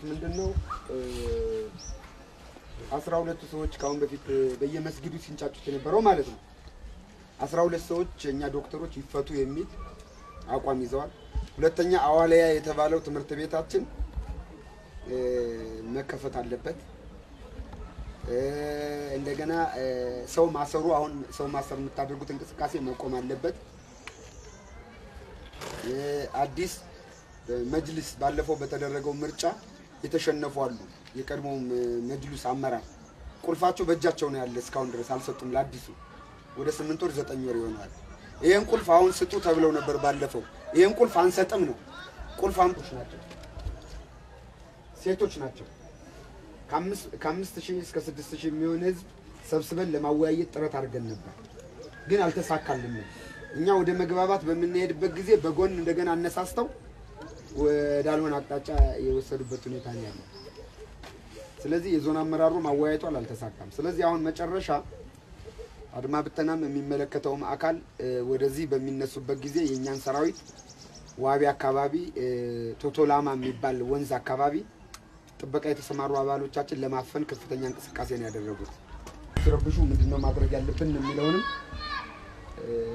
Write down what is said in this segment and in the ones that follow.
ምንድነው 12 ሰዎች ካሁን በፊት በየመስጊዱ ሲንጫጩት የነበረው ማለት ነው 12 ሰዎች እኛ ዶክተሮች ይፈቱ የሚል አቋም ይዘዋል ሁለተኛ አዋለያ የተባለው ትምህርት ቤታችን መከፈት አለበት እንደገና ሰው ማሰሩ አሁን ሰው ማሰር የምታደርጉት እንቅስቃሴ መቆም አለበት አዲስ መጅልስ ባለፈው በተደረገው ምርጫ የተሸነፉ አሉ የቀድሞ መጅልስ አመራር ቁልፋቸው በእጃቸው ነው ያለ እስካሁን ድረስ አልሰጡም ለአዲሱ ወደ 8 ወር 9 ወር ይሆናል ይሄን ቁልፍ አሁን ስጡ ተብለው ነበር ባለፈው ይሄን ቁልፍ አንሰጥም ነው ቁልፍ አምጦች ናቸው ሴቶች ናቸው ከ5000 እስከ 6000 የሚሆን ህዝብ ሰብስበን ለማወያየት ጥረት አድርገን ነበር ግን አልተሳካልንም እኛ ወደ መግባባት በመንሄድበት ጊዜ በጎን እንደገና አነሳስተው ወዳልሆነ አቅጣጫ የወሰዱበት ሁኔታ ነው ያለው ስለዚህ የዞን አመራሩ ማወያየቱ አልተሳካም ስለዚህ አሁን መጨረሻ አድማ ብተናም የሚመለከተው አካል ወደዚህ በሚነሱበት ጊዜ የኛን ሰራዊት ዋቢ አካባቢ ቶቶላማ የሚባል ወንዝ አካባቢ ጥበቃ የተሰማሩ አባሎቻችን ለማፈን ከፍተኛ እንቅስቃሴ ነው ያደረጉት ትረብሹ ምንድነው ማድረግ ያለብን የሚለውንም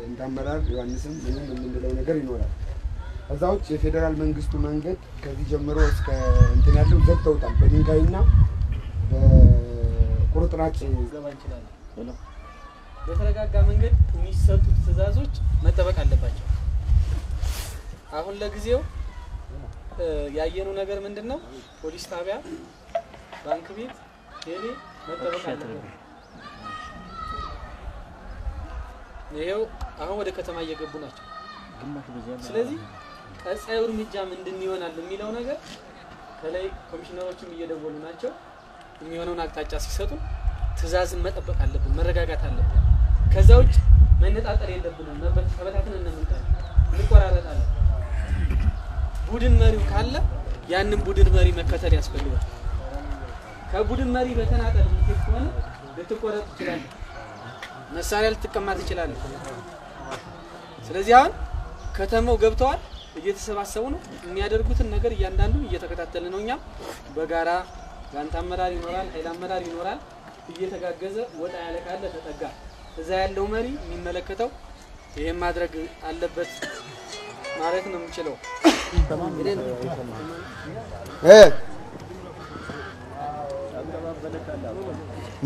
እንዳመራር ዮሐንስም ምንም የምንለው ነገር ይኖራል አዛውጭ የፌደራል መንግስቱ መንገድ ከዚህ ጀምሮ እስከ እንትን ያለው ዘግተውታል በድንጋይና በቁርጥራጭ ገባ ይችላል በተረጋጋ መንገድ የሚሰጡት ትዕዛዞች መጠበቅ አለባቸው አሁን ለጊዜው ያየነው ነገር ምንድነው ፖሊስ ጣቢያ ባንክ ቤት ቴሌ መጠበቅ አለበት ይሄው አሁን ወደ ከተማ እየገቡ ናቸው ስለዚህ ቀጣዩ እርምጃ ምንድን ይሆናል የሚለው ነገር ከላይ ኮሚሽነሮችም እየደወሉ ናቸው የሚሆነውን አቅጣጫ ሲሰጡ ትዕዛዝን መጠበቅ አለብን መረጋጋት አለብን ከዛውጭ መነጣጠር የለብንም ተበታተነን እንቆራረጣለን ቡድን መሪው ካለ ያንን ቡድን መሪ መከተል ያስፈልጋል ከቡድን መሪ በተናጠል ምትክ ሆነ ልትቆረጥ ይችላል መሳሪያ ልትቀማት ይችላል ስለዚህ አሁን ከተማው ገብተዋል እየተሰባሰቡ ነው የሚያደርጉትን ነገር እያንዳንዱ እየተከታተልን ነው እኛም በጋራ ጋንታ አመራር ይኖራል ኃይል አመራር ይኖራል እየተጋገዘ ወጣ ያለ ካለ ተጠጋ እዛ ያለው መሪ የሚመለከተው ይሄን ማድረግ አለበት ማለት ነው የምችለው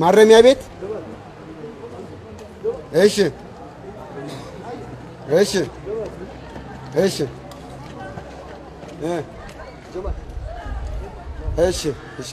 ማረሚያ ቤት እሺ እሺ እሺ እሺ እሺ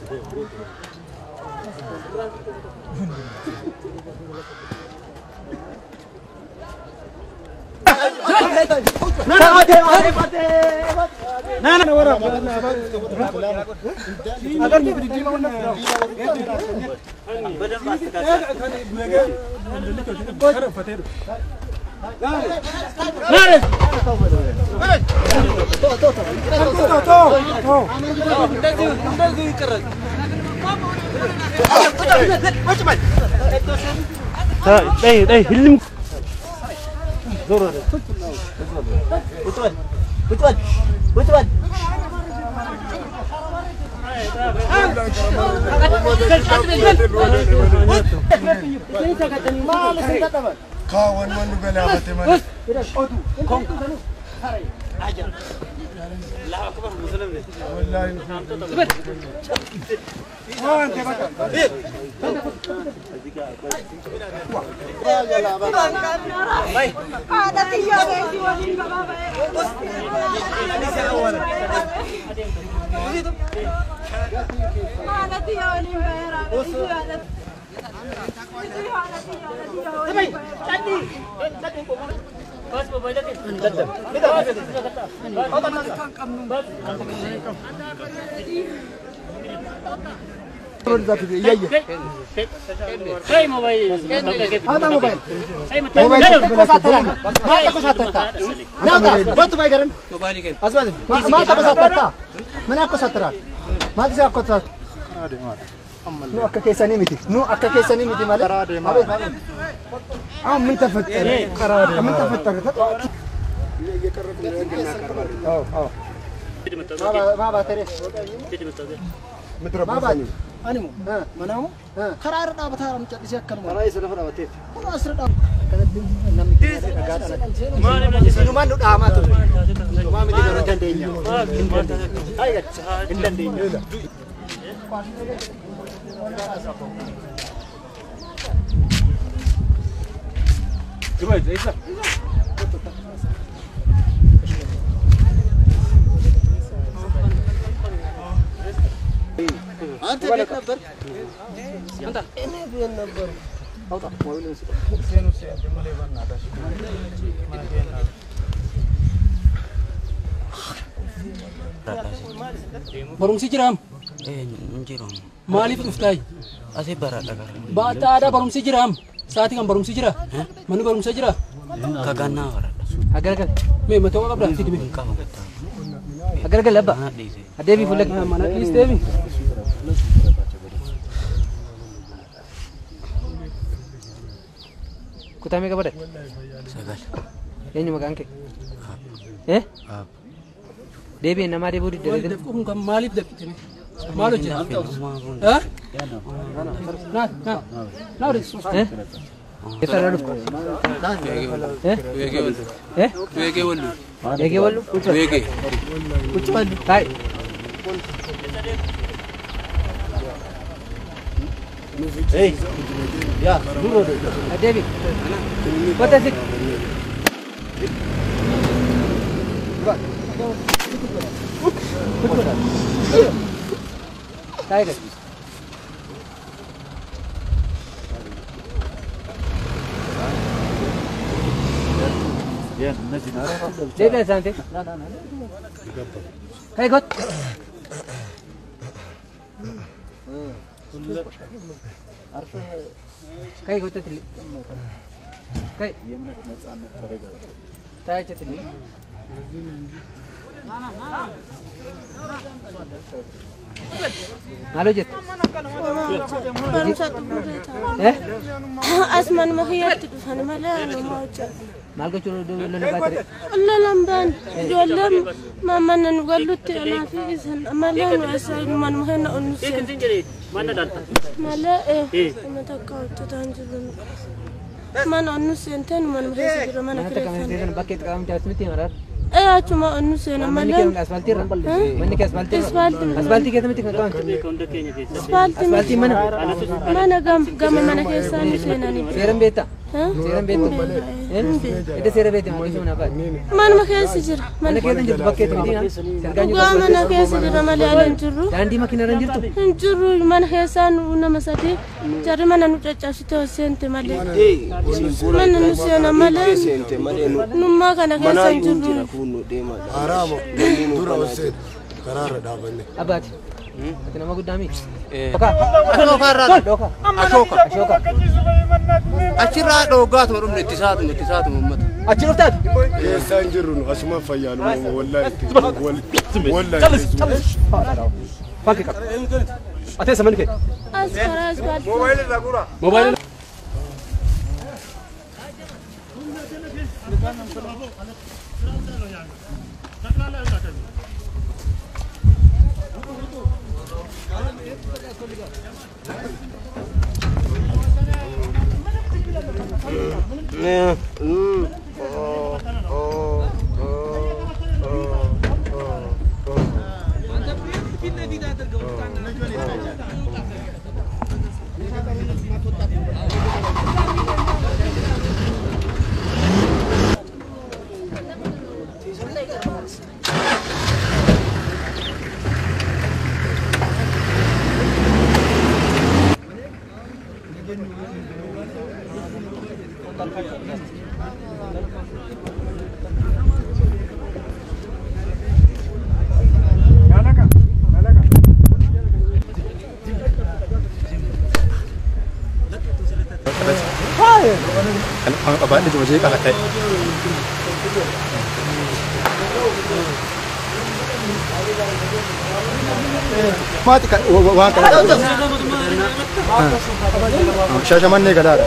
Kawan mana bela hati mana? Allah akbar Muslim ni. Wallahi. Hey mobile. هذا موبايل ما تكسرت لا بس ما يقرن موبايلك أسمعني ما تكسرت من أكسرت ما تكسرت نو أكا كيساني ميتي ماله من تفتر من تفتر ما باتري ما باتري أنا مو منامو قرار دا بتاع رم تدي شكل مو رئيس الفرع بتيت كل أسر دا كانت نم ما نود عامات ما مدي كرجال دينيا هاي إندن دينيا جماعة إيش أنت بيت نبر أنت أنا بيت نبر أوضح موبايل Barumsi jiram. Jiram. Maaliif dhuftay? Asii baraadha gara. Baataadha barumsi jiram. Sa'aatii kan barumsi jira. Manni barumsa jira. Kagannaa baraadha. Agargal. Mee matoo qabda fidi mee. Qaba gata. Agargal abba. Mana dhiise. Adeebi fuulak mana dhiisteebi. Kutaa mee qabada? Sagal. Eenyu maqaan kee? Deebi namaa deebuu diddeebi. Kun kan maaliif dabite mee? Maal hojjeta? Naa odeessu. Eessarraa dhuftu? Weegee wallu. Eegee wallu? Weegee. Kuchi wallu. Taa'e. Hey ya duro Deebi. Kota sik. Taa'e kan. ya nasi nara Deebi asante. Hey got. Kai got tili. Kai. Taa'e tili. Malu jet. Asman mahiyat dufan malah mau Maal gochuu lolli baatire. Allah lamban jolam mama nan galutti ana fi isan malah nu asal man mahena onus Mana dalta? malah mata kau tanjulun man onus enten man mahena mana Mana takkan kira bucket kaam jas miti marar. cuma onus ena Manni malah ke asfalti ra. Manni ke asfalti. Asfalti. Asfalti ke miti kaam. Asfalti mana? mana gam mana kesan senani Seram beta. Seram beta. Itu seram beta mali mana apa? man mahesi jira Mana ke tanjut bucket miti na. Serganyu. gua mana kesi jira malah alan juru Dandi makina ranjirtu. Juru mana kesan una masadi cari mana nu cacasito sente malah mana nu sena malah numma kana kesan juru Aramo dura wasit karara dabane. Abati. Ati nama gudami. Doka. Doka. Ashoka. Achirraa dhoogaatu madhumne ittisaatu uummata. Achi dhuftaat. Eessaan jirru asuma fayyaanu wallahi. Fakki qaba. Ati eessa manni kee? Asfaras bal Mobaayilii. Abang dia cuma cakap kat mati kat wang kat Syah mana ke dah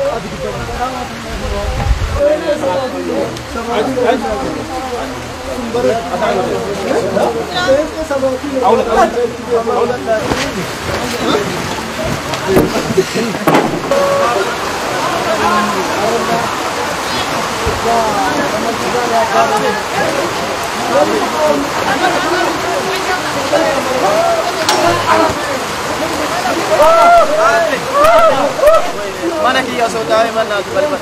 Mana kia saudara mana tu balik.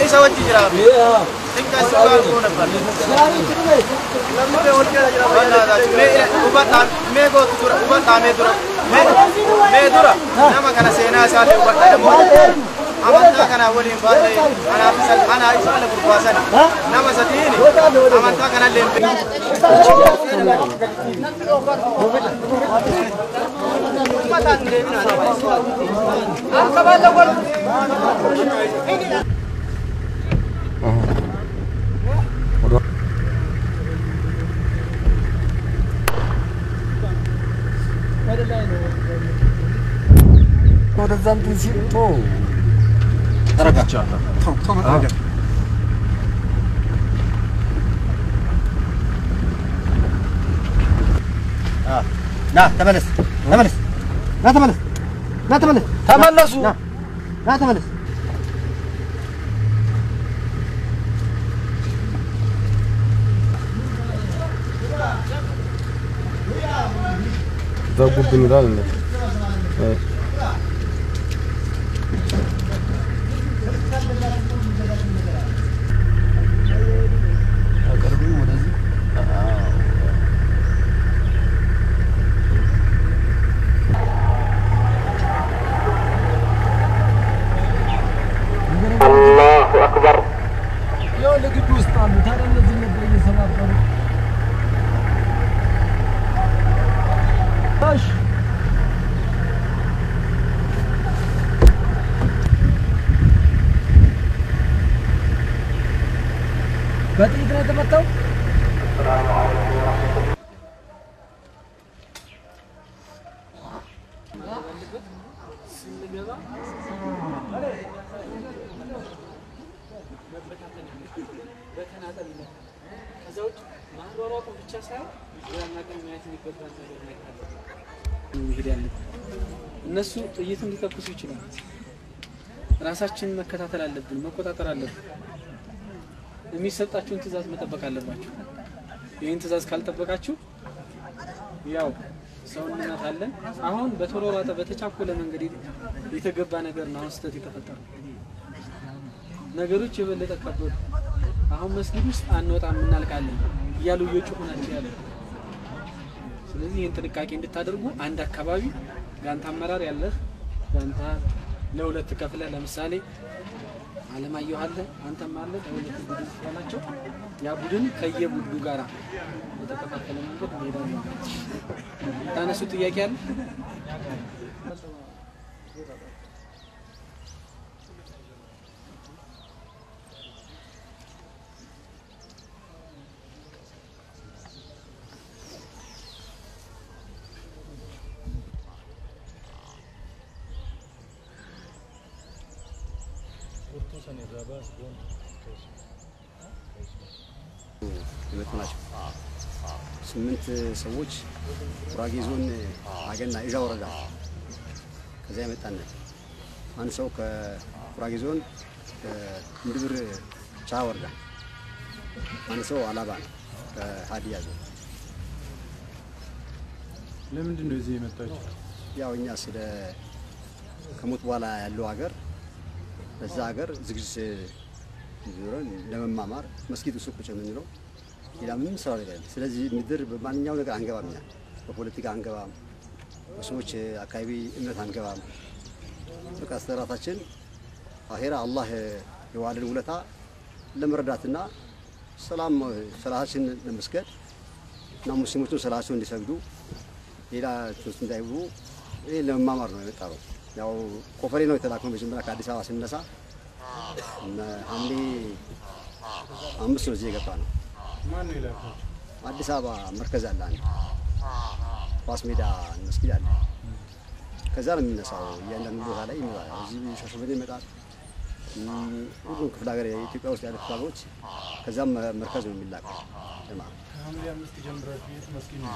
Isawat jira. Tinggal soal pun apa. Lalu orang kaya mana dah. Ubatan, mego tu ubatan medura. Medura. Nama kana sena sale ubatan medura. Amanta kana wali badai. Ana isale berpuasa. Nama sati ini. Amanta kana lempe. Nah, ተመለስ ተመለስ ና ተመለስ ና ተመለስ ተመለሱ ና ተመለስ ዘጉብን ይላል እንዴ በጥይት ነው የተመታው እነሱ ጥይት እንዲተኩሱ ይችላል ራሳችንን መከታተል አለብን መቆጣጠር አለብን የሚሰጣችሁን ትዕዛዝ መጠበቅ አለባችሁ ይሄን ትዕዛዝ ካልጠበቃችሁ ያው ሰውነት አለን አሁን በተሮራጠ በተቻኮለ መንገድ የተገባ ነገር ነው አስተት የተፈጠረው ነገሮች የበለጠ ከበዱ አሁን መስጊድ ውስጥ አንወጣም እናልቃለን ይያሉ እየጮሁ ናቸው ያለው ስለዚህ ይሄን ጥንቃቄ እንድታደርጉ አንድ አካባቢ ጋንታ አመራር ያለህ ጋንታ ለሁለት ከፍለ ለምሳሌ አለማየሁ አለ አንተም አለ ለሁለት ቡድን ተላቸው ያ ቡድን ከየቡድኑ ጋራ የተከፋፈለ መንገድ ሄዳሉ ታነሱ ጥያቄ አለ ስምንት ሰዎች ጉራጌ ዞን አገና ኢዣ ወረዳ ከዛ የመጣን አንድ ሰው ከጉራጌ ዞን እንድብር ቻ ወረዳ አንድ ሰው አላባ ከሀዲያ ዞን ለምንድን ነው እዚህ የመጣችው ያው እኛ ስለ ከሞት በኋላ ያለው ሀገር በዛ ሀገር ዝግጅት ዞረን ለመማማር መስጊድ ውስጥ ቁጭ የምንለው ሌላ ምንም ስራ የለም ስለዚህ ምድር በማንኛው ነገር አንገባም በፖለቲካ አንገባም በሰዎች አካባቢ እምነት አንገባም በቃ አስተራታችን አኺራ አላህ የዋለን ውለታ ለመረዳትና ሰላም ሰላሃችን ለመስገድ እና ሙስሊሞቹ ሰላሃቸው እንዲሰግዱ ሌላ ትውስት እንዳይሉ ይሄ ለመማማር ነው የመጣው። ያው ኮፈሬ ነው የተላከው መጀመሪያ ከአዲስ አበባ ስንነሳ ሐምሌ 5 ነው እዚህ የገባ ነው። ማን ነው የላከው? አዲስ አበባ መርከዝ አለ አንድ ኳስ ሜዳ መስጊድ አለ። ከዛ ነው የሚነሳው እያንዳንዱ ቦታ ላይ ይመጣል። እዚህ ሻሸመኔ ይመጣል። ሁሉም ክፍለ ሀገር የኢትዮጵያ ውስጥ ያሉ ክፍለ ሀገሮች ከዛም መርከዝ ነው የሚላከው። ከሐምሌ 5 ጀምራችሁ የት መስጊድ ነው?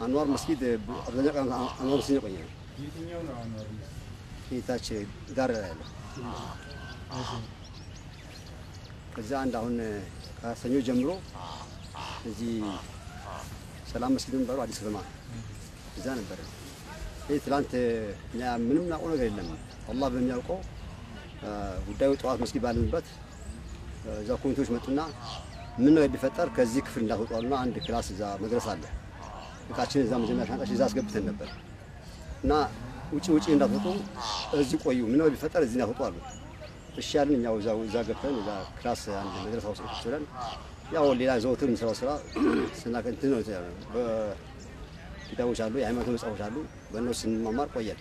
አንዋር መስጊድ አብዛኛው ቀን አንዋር መስጊድ ቆየ ነው። የትኛው ነው አንዋር መስጊድ? የታች ዳር ላይ ያለው። ከዛ አንድ አሁን ከሰኞ ጀምሮ እዚህ ሰላም መስጊድ የሚባለው አዲስ ከተማ እዛ ነበር። ይህ ትላንት እኛ ምንም እናውቀው ነገር የለም። አላህ በሚያውቀው ጉዳዩ ጠዋት መስጊድ ባለንበት እዛ ኮሚቴዎች መጡና ምን ነው ቢፈጠር ከዚህ ክፍል እንዳትወጣሉና አንድ ክላስ እዛ መድረስ አለ። እቃችን እዛ መጀመሪያ ሻንጣችን እዛ አስገብተን ነበር እና ውጪ እንዳትወጡ እዚህ ቆዩ፣ ምን ነው ቢፈጠር እዚህ እንዳትወጡ አሉ። እሺ ያልን እኛው እዛ ገብተን እዛ ክላስ አንድ መድረሳ ውስጥ ቁጭለን ያው ሌላ ዘውትር የምንሰራው ስራ ስናከንትን ነው ኪታቦች አሉ፣ የሃይማኖት መጽሐፎች አሉ። በእነሱ ስንማማር ቆየን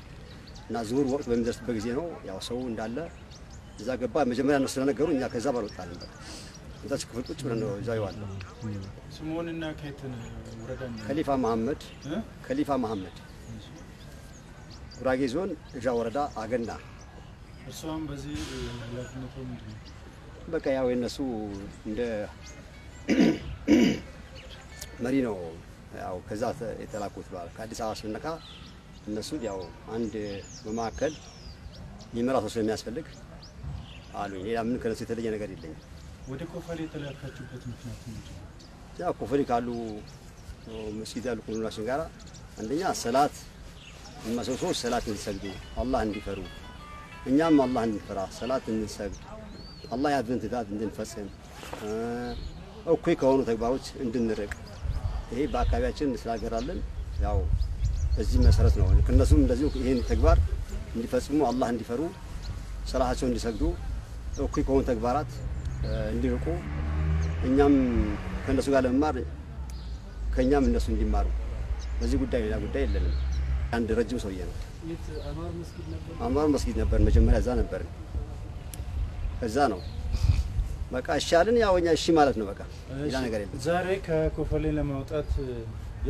እና ዙሁር ወቅት በሚደርስበት ጊዜ ነው ያው ሰው እንዳለ እዛ ገባ። መጀመሪያ ነው ስለነገሩ እኛ ከዛ ባልወጣን ነበር። እዛች ክፍል ቁጭ ብለን ነው እዛው ይዋለው። ስሙንና ከየትን ወረዳ ነው? ከሊፋ መሐመድ ጉራጌ ዞን እዣ ወረዳ አገና። እርሷም በዚህ ኃላፊነቱ ምንድን ነው? በቃ ያው የነሱ እንደ መሪ ነው። ያው ከዛ የተላኩት ባል ከአዲስ አበባ ስንነካ እነሱ ያው አንድ በማዕከል የሚመራ ሰው ስለሚያስፈልግ አሉኝ። ሌላ ምን ከነሱ የተለየ ነገር የለኝም። ወደ ኮፈሌ የተላካችሁበት ምክንያት ምንድን ነው? ያው ኮፈሌ ካሉ መስጊድ ያሉ ኮሙናችን ጋር አንደኛ ሰላት ሰዎች ሰላት እንዲሰግዱ አላህ እንዲፈሩ እኛም አላህ እንድንፈራ ሰላት እንድንሰግድ አላህ ያዘዘን ትእዛዝ እንድንፈጽም እኩይ ከሆኑ ተግባሮች እንድንርቅ ይሄ በአካባቢያችን ስላገራለን። ያው በዚህ መሰረት ነው ከነሱም እንደዚሁ ይሄን ተግባር እንዲፈጽሙ አላህ እንዲፈሩ ሰላታቸውን እንዲሰግዱ እኩይ ከሆኑ ተግባራት እንዲርቁ እኛም ከነሱ ጋር ለመማር ከኛም እነሱ እንዲማሩ በዚህ ጉዳይ ሌላ ጉዳይ የለንም። አንድ ረጅም ሰውዬ ነው። አንዋር መስጊድ ነበር መጀመሪያ እዛ ነበር። ከዛ ነው በቃ እሻልን ያው እኛ እሺ ማለት ነው። በቃ ሌላ ነገር የለም። ዛሬ ከኮፈሌ ለማውጣት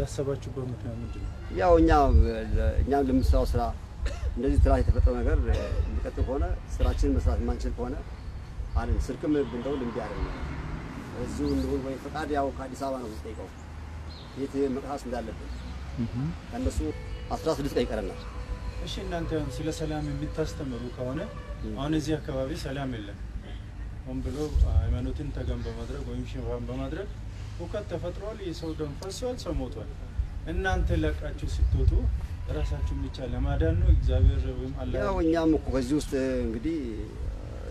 ያሰባችሁበት ምክንያት ምንድን ነው? ያው እኛ ለምንሰራው ስራ እንደዚህ ትራይ የተፈጠረው ነገር ሊቀጥል ከሆነ ስራችንን መስራት የማንችል ከሆነ አለን ስልክም ብንደውል እምቢ አደረገ። እዚሁ እንደሆነ ወይ ፈቃድ ያው ከአዲስ አበባ ነው የምንጠይቀው የት መቅሳስ እንዳለብን ከእነሱ 16 ደቂቃ ይቀረናል። እሺ እናንተ ስለ ሰላም የምታስተምሩ ከሆነ አሁን እዚህ አካባቢ ሰላም የለም። ሆን ብሎ ሃይማኖትን ተገን በማድረግ ወይም ሽፋን በማድረግ ሁከት ተፈጥሯል። የሰው ደም ፈሷል፣ ሰው ሞቷል። እናንተ ለቃችሁ ስትወጡ ራሳችሁን ብቻ ለማዳን ነው እግዚአብሔር ወይም አላህ? ያው እኛም እኮ ከዚህ ውስጥ እንግዲህ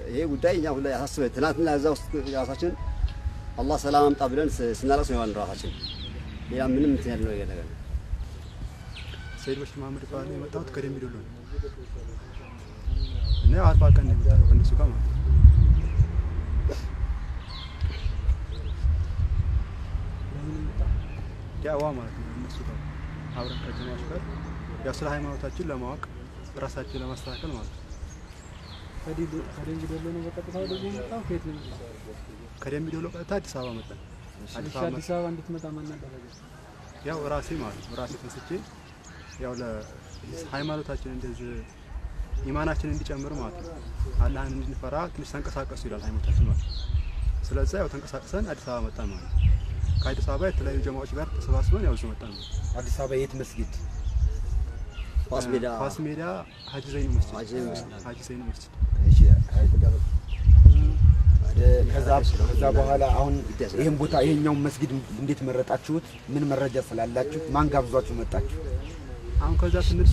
ይሄ ጉዳይ እኛ ሁላ ያሳስበን። ትናንትና እዛ ውስጥ ራሳችን አላህ ሰላም አምጣ ብለን ስናለቅስ ነው ያለው ራሳችን። ሌላ ምንም እንትን ያለው ነገር ነው። ሰይድ በሽር መሐመድ ባለ የመጣሁት ከደምቢ ዶሎ ነው እና 40 ቀን ነው የመጣሁት ከእነሱ ጋር ማለት ነው። ዳዋ ማለት ነው እነሱ ጋር አብረን ከጀማዓት ጋር ያው ስለ ሃይማኖታችን ለማወቅ ራሳችን ለማስተካከል ማለት ነው። ከደምቢ ዶሎ ነው በቀጥታ ወደዚህ መጣው። ከየት ነው የመጣው? ከደምቢ ዶሎ ቀጥታ አዲስ አበባ መጣን። አዲስ አበባ እንድትመጣ ማን አደረገ? ያው ራሴ ማለት ነው ራሴ ተንስቼ ያው ለሃይማኖታችን እንደዚህ ኢማናችን እንዲጨምር ማለት ነው አላህን እንድንፈራ ትንሽ ተንቀሳቀሱ ይላል ሃይማኖታችን ማለት ነው። ስለዚህ ያው ተንቀሳቅሰን አዲስ አበባ መጣን ማለት ነው። ከአዲስ አበባ የተለያዩ ጀማዓዎች ጋር ተሰባስበን ያው እዚህ መጣን። አዲስ አበባ የት መስጊድ? ኳስ ሜዳ ሀጂ ዘይኑ መስጊድ። እሺ ከዛ በኋላ አሁን ይሄን ቦታ ይሄኛው መስጊድ እንዴት መረጣችሁት? ምን መረጃ ስላላችሁ? ማን ጋብዟችሁ መጣችሁ? አሁን ከዛ ስንል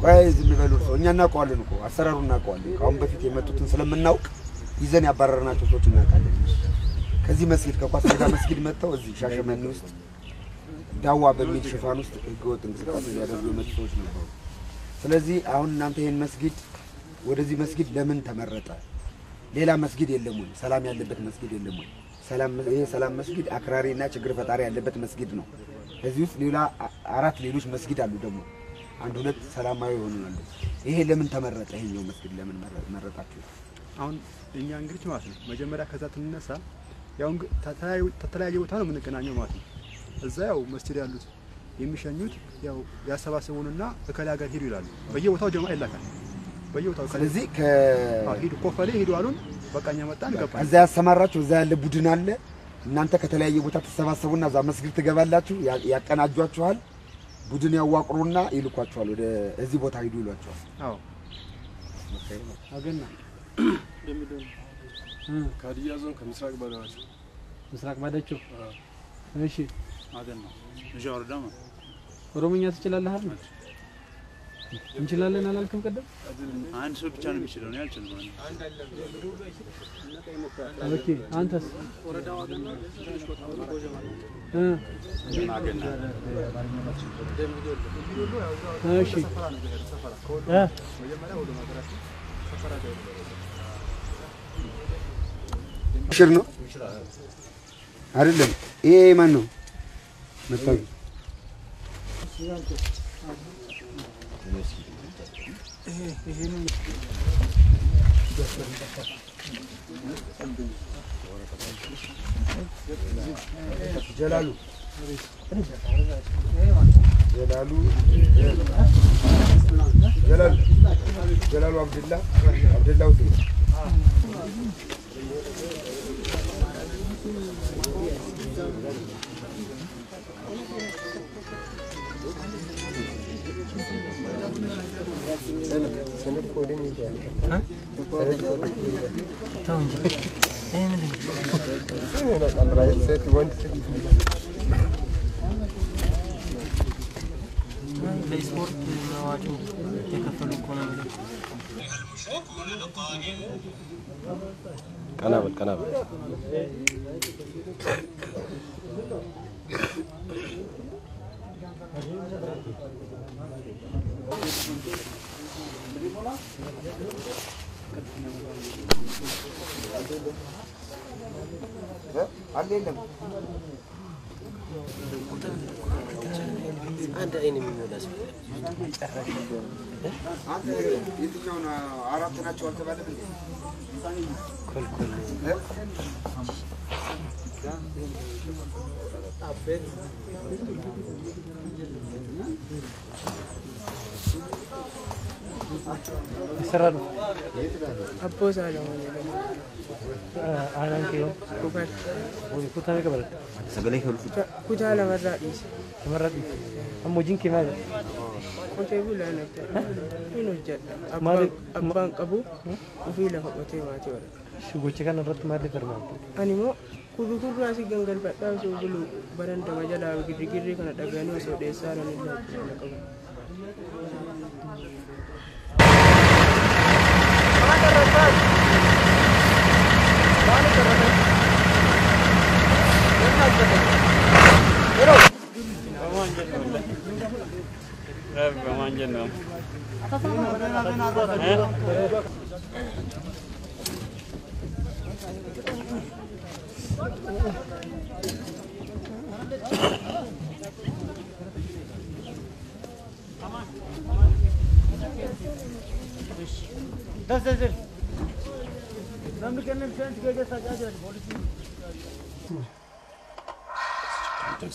ቆይ ዝም በሉ። እኛ እናውቀዋለን እኮ አሰራሩን እናውቀዋለን። አሁን በፊት የመጡትን ስለምናውቅ ይዘን ያባረርናቸው ሰዎች እናውቃለን። ከዚህ መስጊድ ከኳስ ሜዳ መስጊድ መጥተው እዚህ ሻሸመኔ ውስጥ ዳዋ በሚል ሽፋን ውስጥ ህገወጥ እንቅስቃሴ ያደርጉ የመጡ ሰዎች ነበሩ። ስለዚህ አሁን እናንተ ይሄን መስጊድ ወደዚህ መስጊድ ለምን ተመረጠ? ሌላ መስጊድ የለም ወይ? ሰላም ያለበት መስጊድ የለም ወይ? ይሄ ሰላም መስጊድ አክራሪና ችግር ፈጣሪ ያለበት መስጊድ ነው። እዚህ ውስጥ ሌላ 4 ሌሎች መስጊድ አሉ ደግሞ 1-2 ሰላማዊ ይሆናሉ። ይሄ ለምን ተመረጠ? ይሄኛው መስጊድ ለምን መረጣችሁ? አሁን እኛ እንግዲህ ማለት ነው መጀመሪያ ከዛ ትነሳ ያው ተተለያየ ቦታ ነው የምንገናኘው ማለት ነው። እዛ ያው መስጊድ ያሉት የሚሸኙት ያው ያሰባሰቡንና እከላ ጋር ሄዱ ይላሉ። በየቦታው ጀማ ይላካል። በየቦታው ስለዚህ ሄዱ ኮፈሌ ሄዱ አሉን። በቃኛ መጣን ገባን። እዛ ያሰማራችሁ እዛ ያለ ቡድን አለ። እናንተ ከተለያየ ቦታ ተሰባሰቡና እዛ መስጊድ ትገባላችሁ፣ ያቀናጇችኋል። ቡድን ያዋቅሩና ይልኳችኋል። ወደ እዚህ ቦታ ሄዱ ይሏችኋል። አዎ አገና ከሀዲያ ዞን ከምስራቅ ባዳቸው ምስራቅ ባዳቸው እሺ አገና እሺ ወረዳማ ኦሮሞኛ ትችላለህ አይደል? እንችላለን አላልክም ቀደም? አንድ ሰው ብቻ ነው የሚችለው ነው ያልችል ማለት ኦኬ አንተስ ወረዳው አገና አገና እሺ ሽር ነው አይደለም? ይሄ ማን ነው መጣው? ጀላሉ አብደላ ሁሴን በስፖርት አዋጁ የከፈሉ ኮና ቀናበል አለለም አንድ አይን የሚሞላስ አንተ የትኛው ነው? 4 ናቸው አልተባለም እንዴ? ኮልኮል አቤት ሰራሩ አቦዛ ነው አራንቲዮ ኩፋል ኩታለ ከበረ ሰገሌ ሁሉ ኩታለ መራዲስ ተመራዲ አሞጂን ከማለ ቆቴቡ ለነተ ይኖጀ አባን ቀቡ ወፊ ለፈቆቴ ማቲ ወረ ሽጎቼ ካን ረጥ ማለ ፈርማን አኒሞ ኩዱ ኩዱ አሲ ገንገል ፈጣው ሶ ብሉ በረንደ መጀላ ግድግሪ ከነ ደጋኒ ሶ ደሳ ነው ለቀቡ Don't